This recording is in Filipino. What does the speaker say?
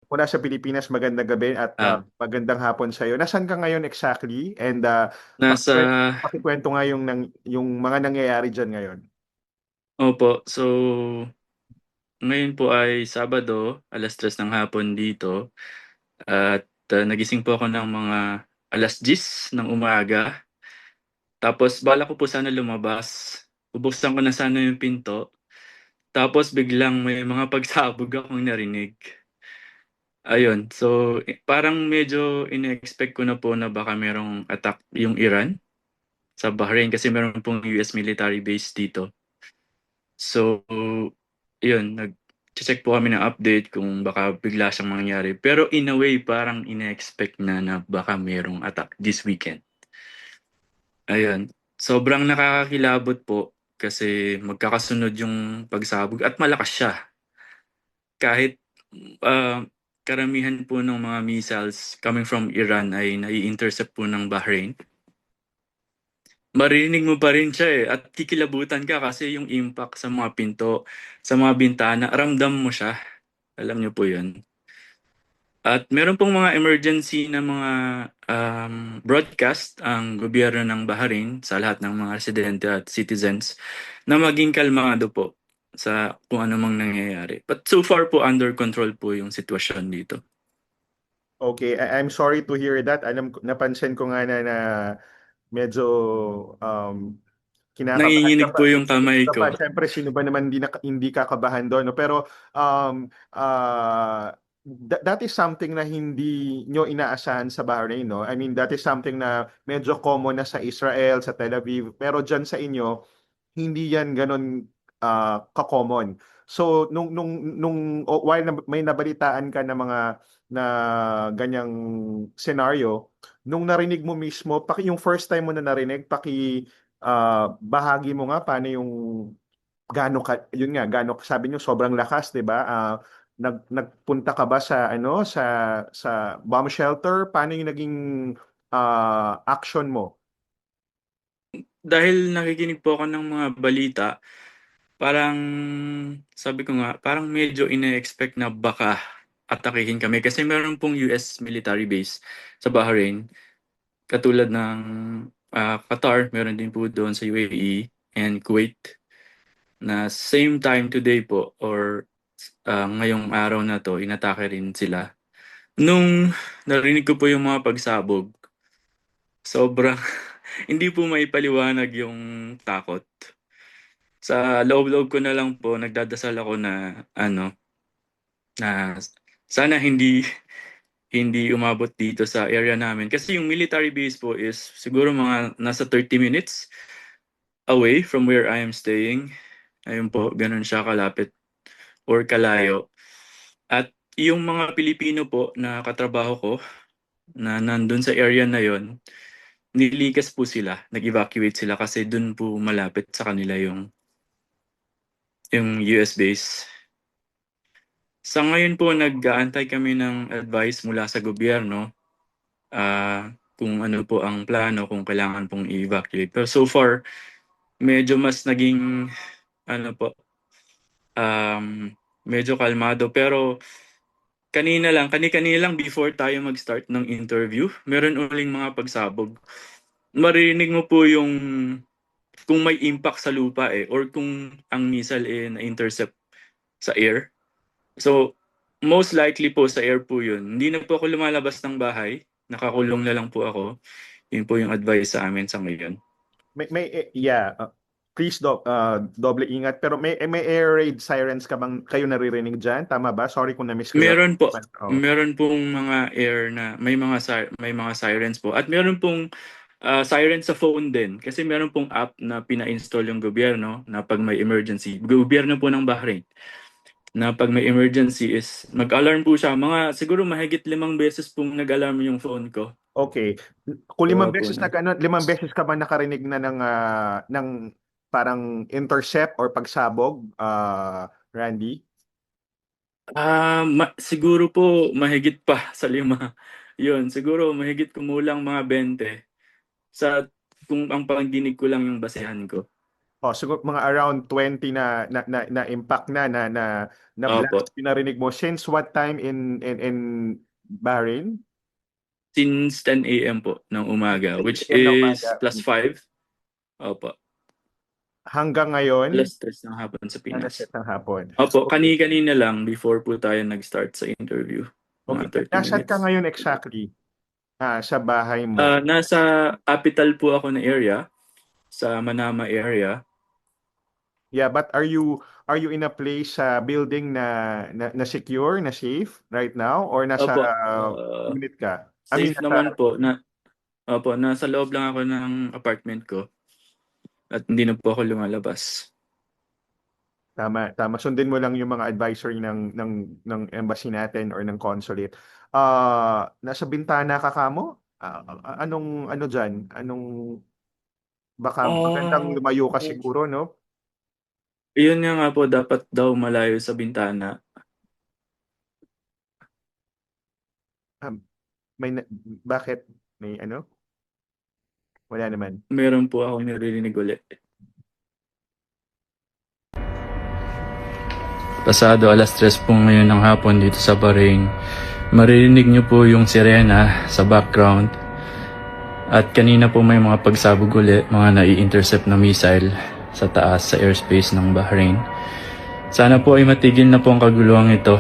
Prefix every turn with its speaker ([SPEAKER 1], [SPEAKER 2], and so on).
[SPEAKER 1] mula sa Pilipinas, magandang gabi at
[SPEAKER 2] Ah,
[SPEAKER 1] magandang hapon sa iyo. Nasaan ka ngayon exactly? And
[SPEAKER 2] nasa
[SPEAKER 1] pakikwento nga yung mga nangyayari diyan ngayon.
[SPEAKER 2] Opo. So, ngayon po ay Sabado, 3:00 ng hapon dito at, nagising po ako ng mga 10:00 ng umaga. Tapos balak ko po sana lumabas. Bubuksan ko na sana yung pinto, tapos biglang may mga pagsabog akong narinig. Ayun, so, parang medyo ine-expect ko na po na baka merong attack yung Iran sa Bahrain kasi meron pong US military base dito. So, yun, nag-check po kami ng update kung baka bigla siyang mangyari. Pero in a way, parang ine-expect na baka merong attack this weekend. Ayun, sobrang nakakakilabot po kasi magkakasunod yung pagsabog at malakas siya. Kahit ah, karamihan po ng mga missiles coming from Iran ay nai-intercept po ng Bahrain. Maririnig mo pa rin siya, at kikilabutan ka kasi yung impact sa mga pinto, sa mga bintana, ramdam mo siya. Alam niyo po 'yun. At meron pong mga emergency na mga, broadcast ang gobyerno ng Bahrain sa lahat ng mga residente at citizens na maging kalmado po sa kung ano mang nangyayari. But so far po under control po yung sitwasyon dito.
[SPEAKER 1] Okay, I'm sorry to hear that. Napansin ko nga na medyo kinakabahan ka
[SPEAKER 2] Nanginginig
[SPEAKER 1] pa.
[SPEAKER 2] po yung kamay
[SPEAKER 1] Ka
[SPEAKER 2] ko.
[SPEAKER 1] pa. Siyempre, sino ba naman hindi kakabahan doon, no? Pero that is something na hindi nyo inaasahan sa Bahrain, no? I mean, that is something na medyo common na sa Israel, sa Tel Aviv. Pero dyan sa inyo, hindi yan ganun ka-common. So while may nabalitaan ka na mga na ganyang scenario, nung narinig mo mismo, yung first time mo na narinig, bahagi mo nga paano yung yun nga, sabi niyo sobrang lakas, 'di ba? Nagpunta ka ba sa sa bomb shelter? Paano yung naging action mo?
[SPEAKER 2] Dahil nakikinig po ako ng mga balita, parang sabi ko nga, parang medyo ine-expect na baka atakihin kami kasi meron pong US military base sa Bahrain, katulad ng Qatar, meron din po doon sa UAE and Kuwait na same time today po or ngayong araw na to, inatake rin sila. Nung narinig ko po yung mga pagsabog, sobrang hindi po maipaliwanag yung takot. Sa loob-loob ko na lang po nagdadasal ako na na sana hindi hindi umabot dito sa area namin. Kasi yung military base po is siguro mga nasa 30 minutes away from where I am staying. Ayun po, gano'n siya kalapit or kalayo. At yung mga Pilipino po na katrabaho ko na nandun sa area na yon, nilikas po sila, nag-evacuate sila kasi dun po malapit sa kanila yung US base. Sa ngayon po nag-aantay kami ng advice mula sa gobyerno, kung ano po ang plano, kung kailangan pong i-evacuate. Pero so far, medyo mas naging ano po, um, medyo kalmado. Pero kani-kanina lang before tayo mag-start ng interview, meron uling mga pagsabog. Maririnig mo po yung kung may impact sa lupa, or kung ang missile, na-intercept sa air. So, most likely po sa air po yun. Hindi na po ako lumalabas ng bahay. Nakakulong na lang po ako. Yun po yung advice sa amin sa ngayon.
[SPEAKER 1] Yeah, please doble ingat, pero may air raid sirens ka bang kayo naririnig diyan? Tama ba? Sorry kung na-miss ko yun.
[SPEAKER 2] Meron po.
[SPEAKER 1] Oh.
[SPEAKER 2] Meron pong mga air na may mga sirens po. At meron pong sirens sa phone din. Kasi meron pong app na pina-install yung gobyerno na pag may emergency. Gobyerno po ng Bahrain. Na pag may emergency is mag-alarm po siya. Mga siguro mahigit 5 beses pong nag-alarm yung phone ko.
[SPEAKER 1] Okay. Kung
[SPEAKER 2] Gawa po ng
[SPEAKER 1] 5 beses ka ba nakarinig na ng parang intercept or pagsabog, Randy?
[SPEAKER 2] Siguro po mahigit pa sa 5. 'Yun, siguro mahigit kumulang mga 20 sa kung ang pangdinig ko lang yung basehan ko.
[SPEAKER 1] Oh, siguro mga around 20 na impact na
[SPEAKER 2] Opo.
[SPEAKER 1] blast yung narinig mo. Since what time in Bahrain?
[SPEAKER 2] Since 10 a.m. po ng umaga,
[SPEAKER 1] 10
[SPEAKER 2] which
[SPEAKER 1] a.m. na umaga.
[SPEAKER 2] is +5. Opo.
[SPEAKER 1] Hanggang ngayon,
[SPEAKER 2] 3:00 ng hapon sa
[SPEAKER 1] alas
[SPEAKER 2] Pinas.
[SPEAKER 1] 7 ng hapon.
[SPEAKER 2] Opo,
[SPEAKER 1] Okay.
[SPEAKER 2] kani-kanina lang before po tayo nag-start sa interview. Mga
[SPEAKER 1] Okay.
[SPEAKER 2] 30
[SPEAKER 1] Nasaan ka
[SPEAKER 2] minutes.
[SPEAKER 1] ngayon exactly? Sa bahay mo.
[SPEAKER 2] Nasa capital po ako na area, sa Manama area.
[SPEAKER 1] Yeah, but are you in a place sa building na secure, na safe right now or nasa
[SPEAKER 2] Opo,
[SPEAKER 1] unit ka? I mean
[SPEAKER 2] safe
[SPEAKER 1] nasa
[SPEAKER 2] naman po na opo, nasa loob lang ako ng apartment ko at hindi na po ako lumalabas.
[SPEAKER 1] tama, tama. Sundin mo lang yung mga advisory ng embassy natin or ng consulate. Nasa bintana ka kamo? Anong ano diyan? Anong baka magandang
[SPEAKER 2] Ah,
[SPEAKER 1] lumayo ka siguro, no?
[SPEAKER 2] Iyon nga po dapat daw malayo sa bintana.
[SPEAKER 1] Um, may bakit may ano? Wala naman.
[SPEAKER 2] Meron po akong naririnig ulit. Pasado 3:00 po ngayon ng hapon dito sa Bahrain. Maririnig niyo po yung sirena sa background. At kanina po may mga pagsabog ulit, mga nai-intercept na missile sa taas sa airspace ng Bahrain. Sana po ay matigil na po ang kaguluhan ito